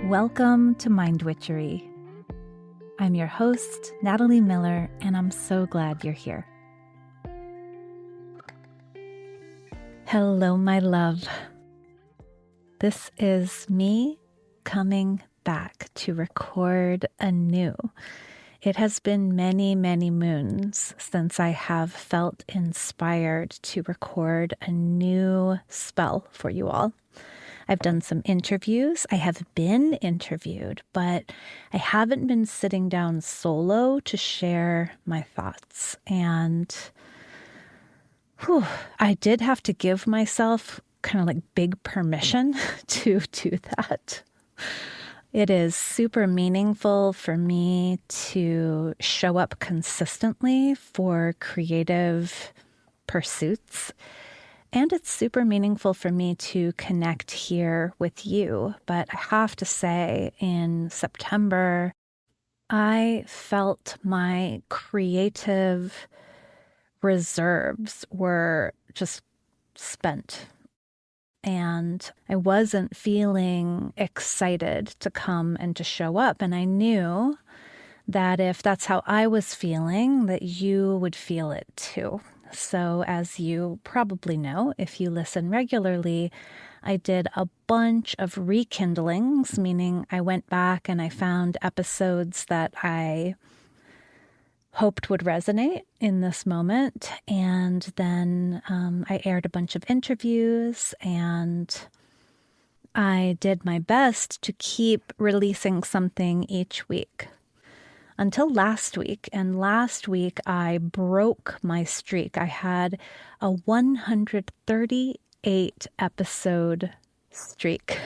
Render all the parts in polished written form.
Welcome to Mind Witchery. I'm your host, Natalie Miller, and I'm so glad you're here. Hello, my love. This is me coming back to record anew. It has been many, many moons since I have felt inspired to record a new spell for you all. I've done some interviews. I have been interviewed, but I haven't been sitting down solo to share my thoughts. And I did have to give myself kind of like big permission to do that. It is super meaningful for me to show up consistently for creative pursuits. And it's super meaningful for me to connect here with you. But I have to say, in September, I felt my creative reserves were just spent. And I wasn't feeling excited to come and to show up. And I knew that if that's how I was feeling, that you would feel it too. So as you probably know, if you listen regularly, I did a bunch of rekindlings, meaning I went back and I found episodes that I hoped would resonate in this moment. And then I aired a bunch of interviews, and I did my best to keep releasing something each week. Until last week, and last week I broke my streak. I had a 138 episode streak.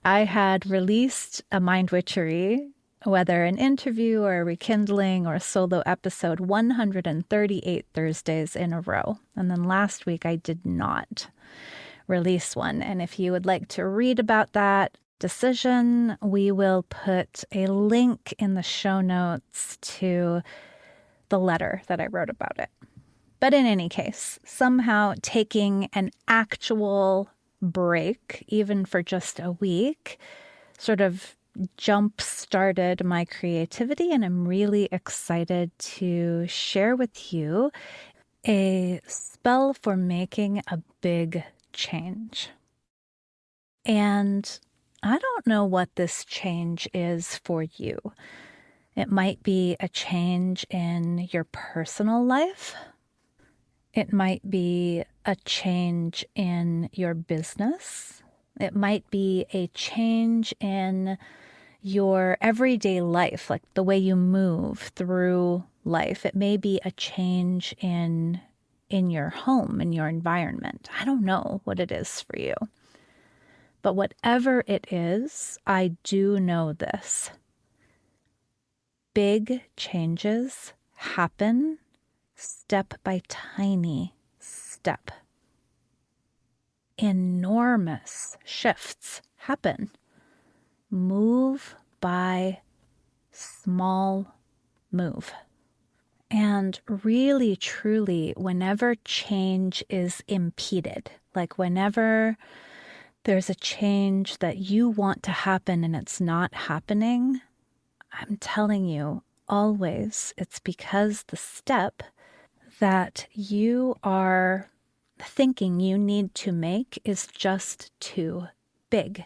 I had released a Mind Witchery, whether an interview or a rekindling or a solo episode, 138 Thursdays in a row. And then last week I did not release one. And if you would like to read about that decision, we will put a link in the show notes to the letter that I wrote about it. But in any case, somehow taking an actual break, even for just a week, sort of jump-started my creativity, and I'm really excited to share with you a spell for making a big change. And I don't know what this change is for you. It might be a change in your personal life. It might be a change in your business. It might be a change in your everyday life, like the way you move through life. It may be a change in your home, in your environment. I don't know what it is for you. But whatever it is, I do know this. Big changes happen step by tiny step. Enormous shifts happen move by small move. And really, truly, whenever change is impeded, like whenever there's a change that you want to happen and it's not happening, I'm telling you, always, it's because the step that you are thinking you need to make is just too big.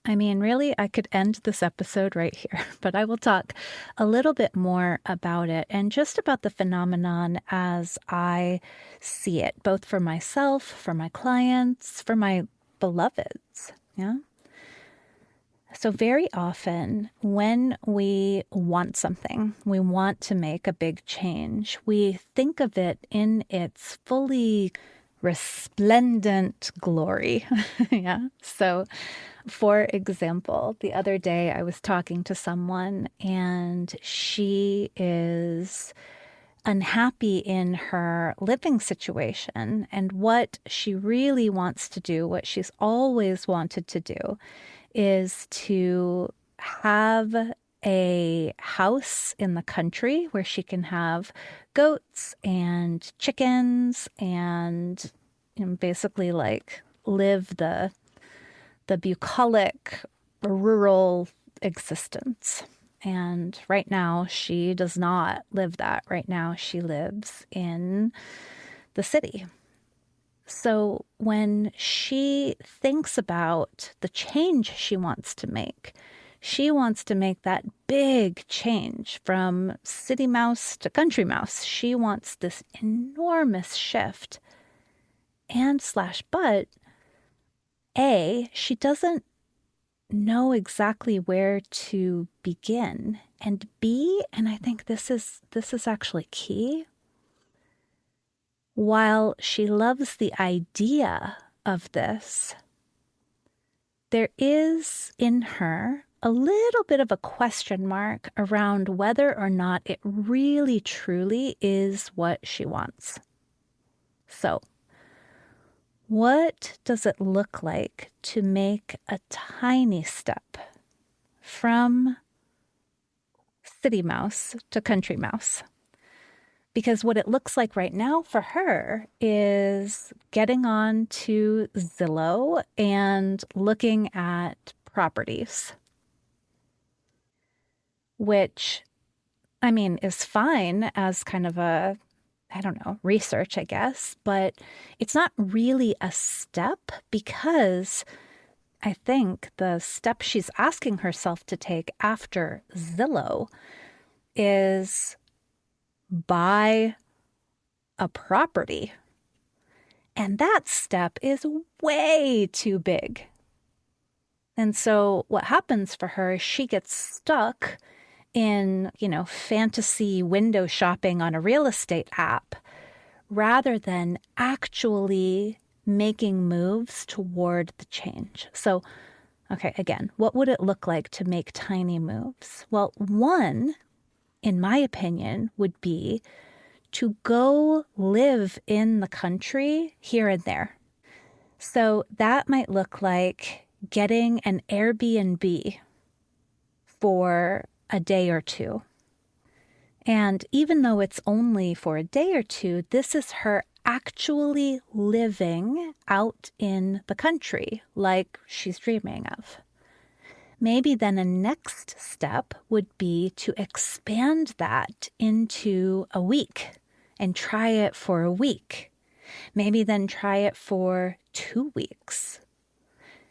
I mean, really, I could end this episode right here, but I will talk a little bit more about it and just about the phenomenon as I see it, both for myself, for my clients, for my beloveds. Yeah. So very often when we want something, we want to make a big change, we think of it in its fully resplendent glory. Yeah. So for example, the other day I was talking to someone and she is unhappy in her living situation. And what she really wants to do, what she's always wanted to do, is to have a house in the country where she can have goats and chickens and basically like live the bucolic rural existence. And right now, she does not live that. Right now, she lives in the city. So when she thinks about the change she wants to make, she wants to make that big change from city mouse to country mouse. She wants this enormous shift. And slash but, A, she doesn't know exactly where to begin. And B, and I think this is actually key, while she loves the idea of this, there is in her a little bit of a question mark around whether or not it really truly is what she wants. So, what does it look like to make a tiny step from city mouse to country mouse? Because what it looks like right now for her is getting on to Zillow and looking at properties, which, I mean, is fine as kind of a, I don't know, research, I guess, but it's not really a step, because I think the step she's asking herself to take after Zillow is buy a property. And that step is way too big. And so what happens for her is she gets stuck in, fantasy window shopping on a real estate app rather than actually making moves toward the change. So, okay, again, what would it look like to make tiny moves? Well, one, in my opinion, would be to go live in the country here and there. So that might look like getting an Airbnb for a day or two. And even though it's only for a day or two, this is her actually living out in the country like she's dreaming of. Maybe then a next step would be to expand that into a week and try it for a week. Maybe then try it for 2 weeks.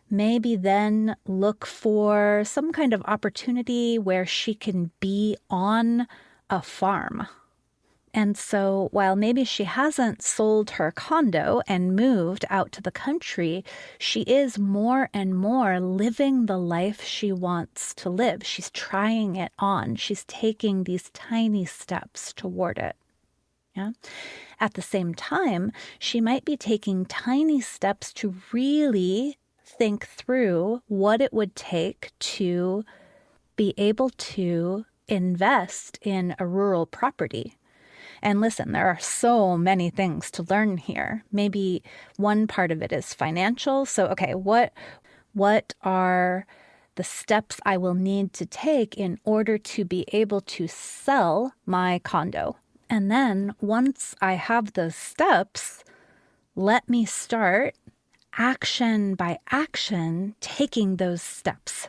Maybe then look for some kind of opportunity where she can be on a farm. And so while maybe she hasn't sold her condo and moved out to the country, she is more and more living the life she wants to live. She's trying it on. She's taking these tiny steps toward it. Yeah. At the same time, she might be taking tiny steps to really think through what it would take to be able to invest in a rural property. And listen, there are so many things to learn here. Maybe one part of it is financial. So, okay, what are the steps I will need to take in order to be able to sell my condo? And then once I have those steps, let me start action by action taking those steps.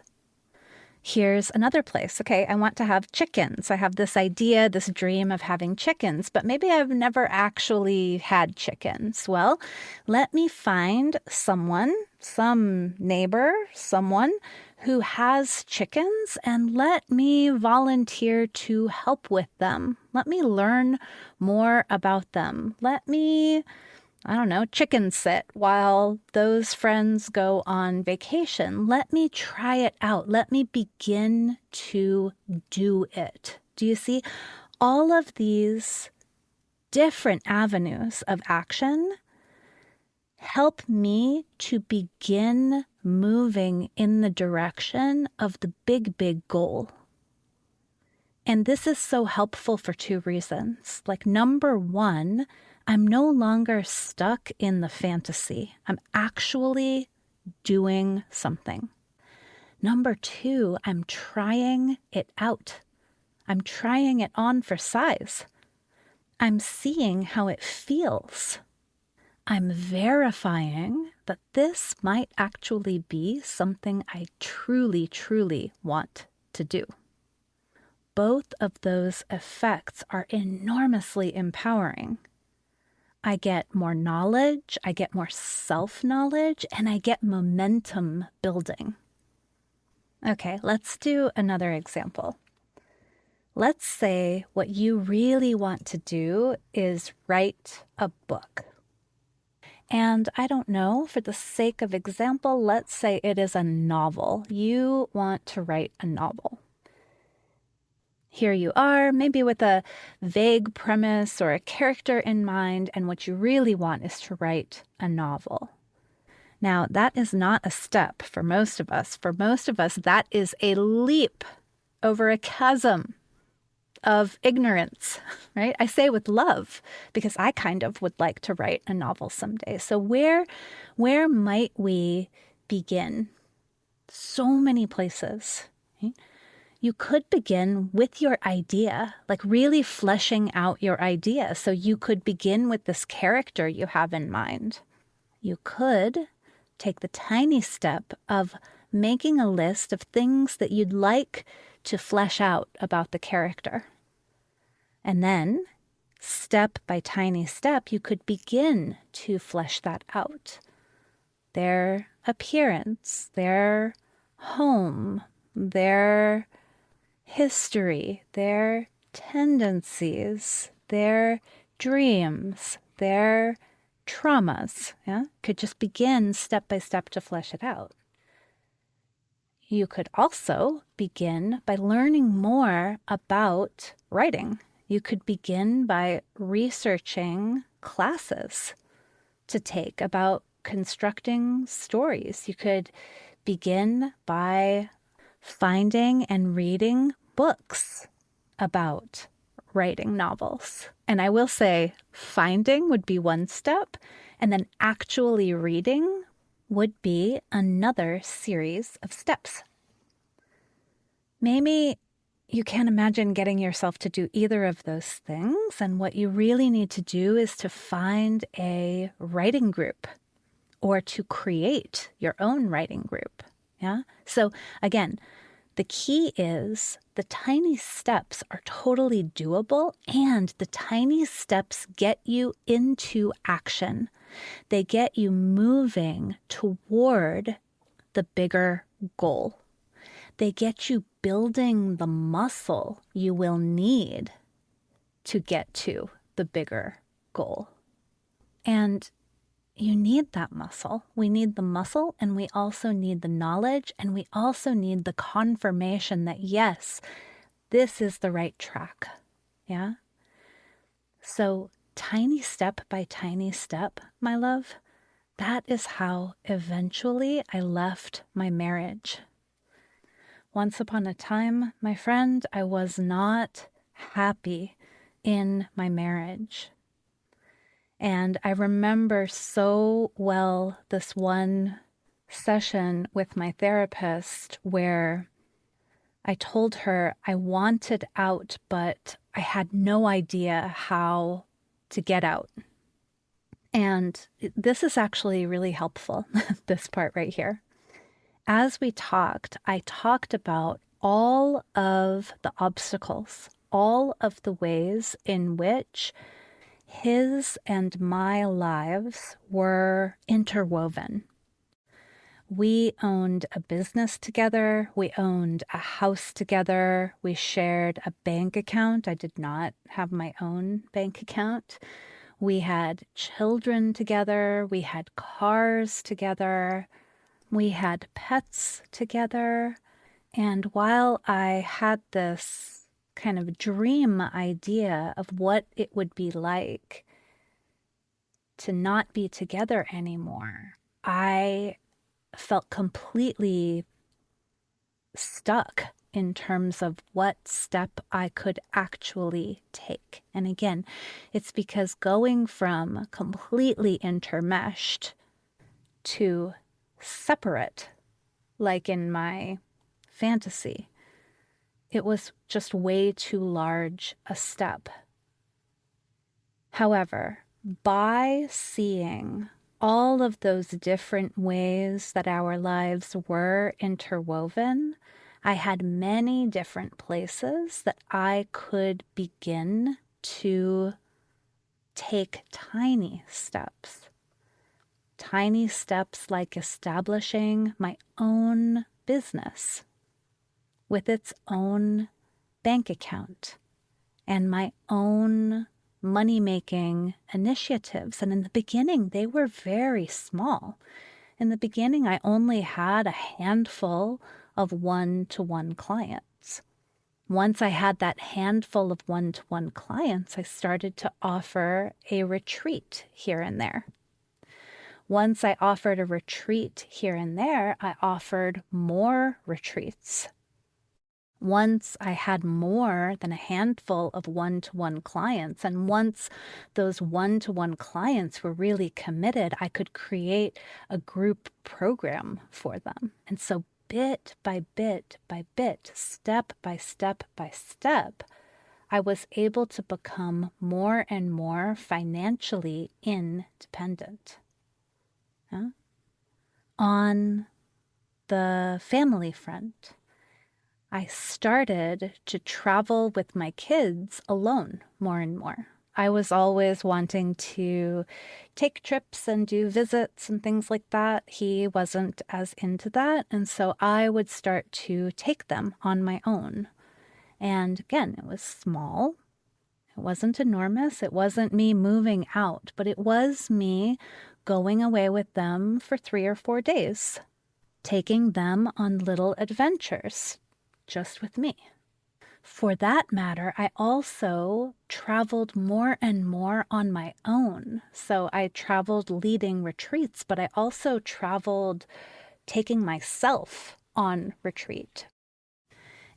Here's another place. Okay, I want to have chickens. I have this idea, this dream of having chickens, but maybe I've never actually had chickens. Well, let me find someone, some neighbor, someone who has chickens, and let me volunteer to help with them. Let me learn more about them. Let me, I don't know, chicken sit while those friends go on vacation. Let me try it out. Let me begin to do it. Do you see? All of these different avenues of action help me to begin moving in the direction of the big, big goal. And this is so helpful for 2 reasons. Like, number one, I'm no longer stuck in the fantasy. I'm actually doing something. Number 2, I'm trying it out. I'm trying it on for size. I'm seeing how it feels. I'm verifying that this might actually be something I truly, truly want to do. Both of those effects are enormously empowering. I get more knowledge, I get more self-knowledge, and I get momentum building. Okay, let's do another example. Let's say what you really want to do is write a book. And I don't know, for the sake of example, let's say it is a novel. You want to write a novel. Here you are, maybe with a vague premise or a character in mind, and what you really want is to write a novel. Now, that is not a step for most of us. For most of us, that is a leap over a chasm of ignorance, right? I say with love, because I kind of would like to write a novel someday. So where might we begin? So many places. Right? You could begin with your idea, like really fleshing out your idea. So you could begin with this character you have in mind. You could take the tiny step of making a list of things that you'd like to flesh out about the character. And then, step by tiny step, you could begin to flesh that out. Their appearance, their home, their history, their tendencies, their dreams, their traumas. Yeah? Could just begin step by step to flesh it out. You could also begin by learning more about writing. You could begin by researching classes to take about constructing stories. You could begin by finding and reading books about writing novels. And I will say finding would be one step, and then actually reading would be another series of steps. Maybe you can't imagine getting yourself to do either of those things, and what you really need to do is to find a writing group or to create your own writing group. Yeah. So again, the key is the tiny steps are totally doable, and the tiny steps get you into action. They get you moving toward the bigger goal. They get you building the muscle you will need to get to the bigger goal. And you need that muscle. We need the muscle, and we also need the knowledge, and we also need the confirmation that, yes, this is the right track. Yeah? So tiny step by tiny step, my love, that is how eventually I left my marriage. Once upon a time, my friend, I was not happy in my marriage. And I remember so well this one session with my therapist where I told her I wanted out, but I had no idea how to get out. And this is actually really helpful, this part right here. As we talked, I talked about all of the obstacles, all of the ways in which his and my lives were interwoven. We owned a business together. We owned a house together. We shared a bank account. I did not have my own bank account. We had children together. We had cars together. We had pets together. And while I had this kind of dream idea of what it would be like to not be together anymore, I felt completely stuck in terms of what step I could actually take. And again, it's because going from completely intermeshed to separate, like in my fantasy, it was just way too large a step. However, by seeing all of those different ways that our lives were interwoven, I had many different places that I could begin to take tiny steps. Tiny steps like establishing my own business with its own bank account and my own money-making initiatives. And in the beginning, they were very small. In the beginning, I only had a handful of one-to-one clients. Once I had that handful of one-to-one clients, I started to offer a retreat here and there. Once I offered a retreat here and there, I offered more retreats. Once I had more than a handful of one-to-one clients, and once those one-to-one clients were really committed, I could create a group program for them. And so bit by bit by bit, step by step by step, I was able to become more and more financially independent. Yeah? On the family front, I started to travel with my kids alone more and more. I was always wanting to take trips and do visits and things like that. He wasn't as into that, and so I would start to take them on my own. And again, it was small. It wasn't enormous. It wasn't me moving out, but it was me going away with them for 3 or 4 days, taking them on little adventures just with me. For that matter, I also traveled more and more on my own. So I traveled leading retreats, but I also traveled taking myself on retreat.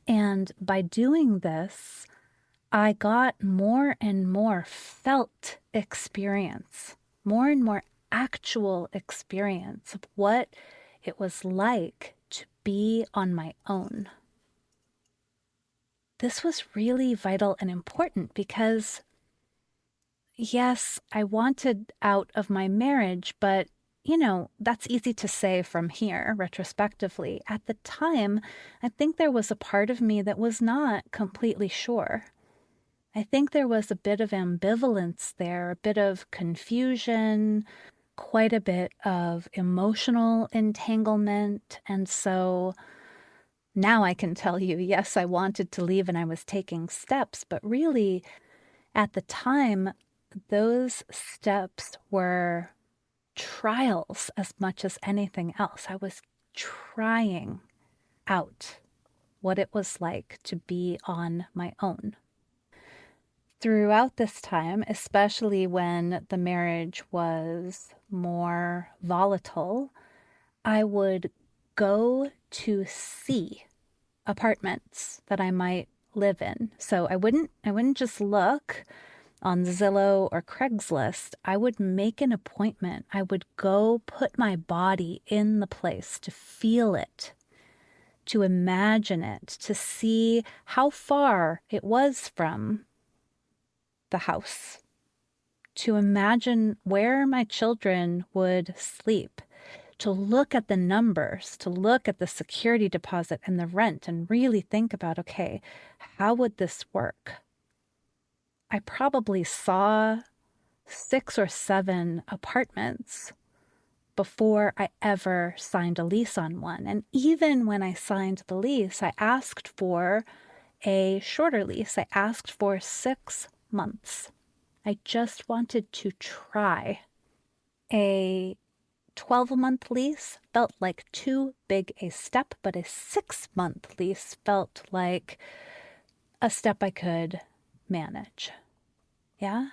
And by doing this, I got more and more felt experience, more and more actual experience of what it was like to be on my own. This was really vital and important because, yes, I wanted out of my marriage, but, that's easy to say from here, retrospectively. At the time, I think there was a part of me that was not completely sure. I think there was a bit of ambivalence there, a bit of confusion, quite a bit of emotional entanglement. And so now I can tell you, yes, I wanted to leave and I was taking steps, but really at the time, those steps were trials as much as anything else. I was trying out what it was like to be on my own. Throughout this time, especially when the marriage was more volatile, I would go to see apartments that I might live in. So I wouldn't just look on Zillow or Craigslist. I would make an appointment. I would go put my body in the place to feel it, to imagine it, to see how far it was from the house, to imagine where my children would sleep, to look at the numbers, to look at the security deposit and the rent and really think about, okay, how would this work? I probably saw 6 or 7 apartments before I ever signed a lease on one. And even when I signed the lease, I asked for a shorter lease. I asked for 6 months. I just wanted to try. A 12-month lease felt like too big a step, but a 6-month lease felt like a step I could manage. Yeah?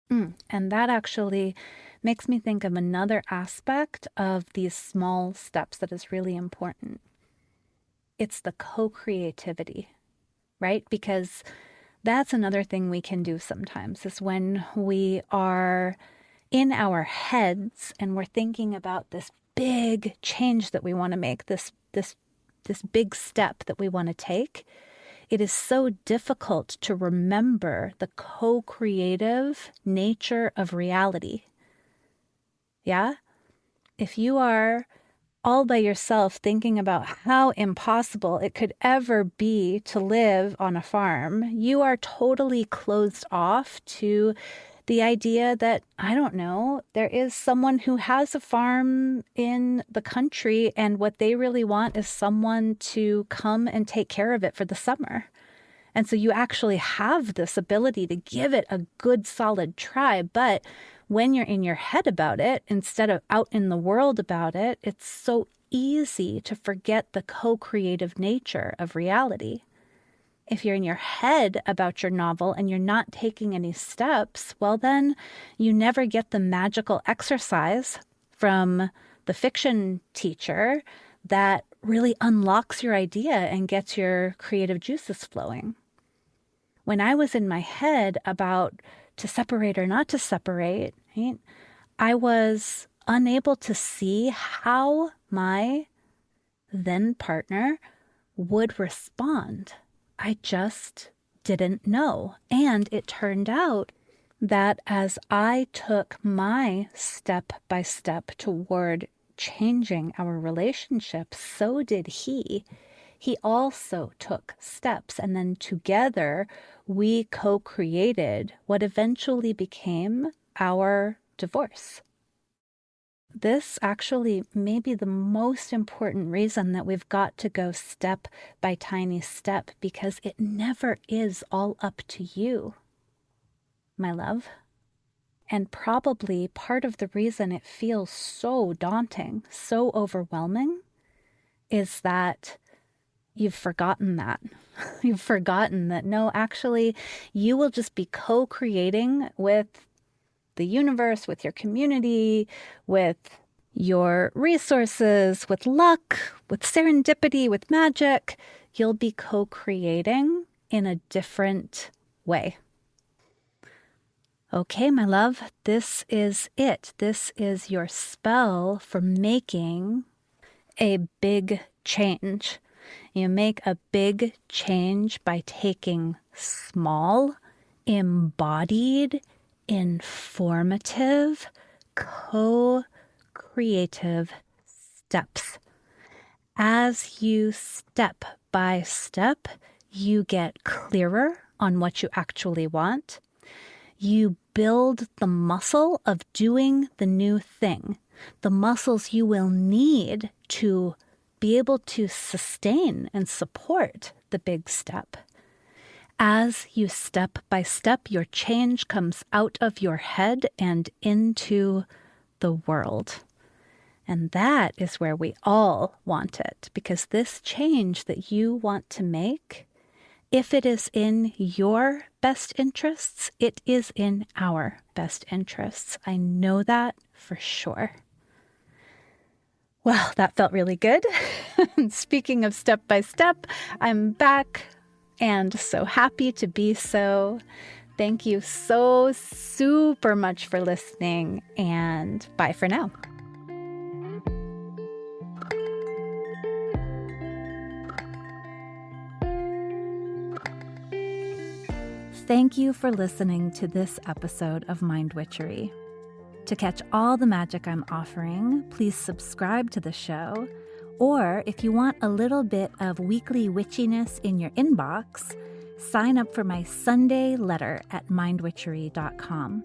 And that actually makes me think of another aspect of these small steps that is really important. It's the co-creativity, right? Because that's another thing we can do sometimes is when we are in our heads and we're thinking about this big change that we want to make, this big step that we want to take, it is so difficult to remember the co-creative nature of reality. Yeah? If you are all by yourself thinking about how impossible it could ever be to live on a farm, you are totally closed off to the idea that, I don't know, there is someone who has a farm in the country and what they really want is someone to come and take care of it for the summer. And so you actually have this ability to give it a good solid try. But when you're in your head about it, instead of out in the world about it, it's so easy to forget the co-creative nature of reality. If you're in your head about your novel and you're not taking any steps, well, then you never get the magical exercise from the fiction teacher that really unlocks your idea and gets your creative juices flowing. When I was in my head about to separate or not to separate, right, I was unable to see how my then partner would respond. I just didn't know. And it turned out that as I took my step by step toward changing our relationship, so did he. He also took steps, and then together we co-created what eventually became our divorce. This actually may be the most important reason that we've got to go step by tiny step, because it never is all up to you, my love. And probably part of the reason it feels so daunting, so overwhelming, is that you've forgotten that. You've forgotten that, no, actually, you will just be co-creating with the universe, with your community, with your resources, with luck, with serendipity, with magic. You'll be co-creating in a different way. Okay, my love, this is it. This is your spell for making a big change. You make a big change by taking small, embodied, informative, co-creative steps. As you step by step, you get clearer on what you actually want. You build the muscle of doing the new thing, the muscles you will need to be able to sustain and support the big step. As you step by step, your change comes out of your head and into the world. And that is where we all want it, because this change that you want to make, if it is in your best interests, it is in our best interests. I know that for sure. Well, that felt really good. Speaking of step by step, I'm back and so happy to be so. Thank you so super much for listening, and bye for now. Thank you for listening to this episode of Mind Witchery. To catch all the magic I'm offering, please subscribe to the show. Or if you want a little bit of weekly witchiness in your inbox, sign up for my Sunday letter at mindwitchery.com.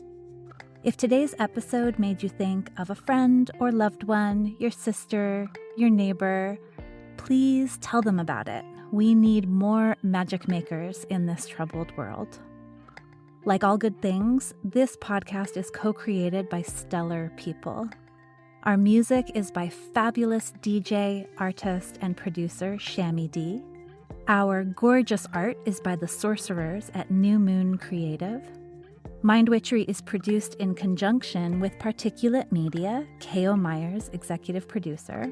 If today's episode made you think of a friend or loved one, your sister, your neighbor, please tell them about it. We need more magic makers in this troubled world. Like all good things, this podcast is co-created by stellar people. Our music is by fabulous DJ, artist, and producer Shammy D. Our gorgeous art is by the sorcerers at New Moon Creative. Mind Witchery is produced in conjunction with Particulate Media, K.O. Myers, executive producer.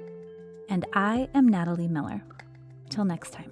And I am Natalie Miller. Till next time.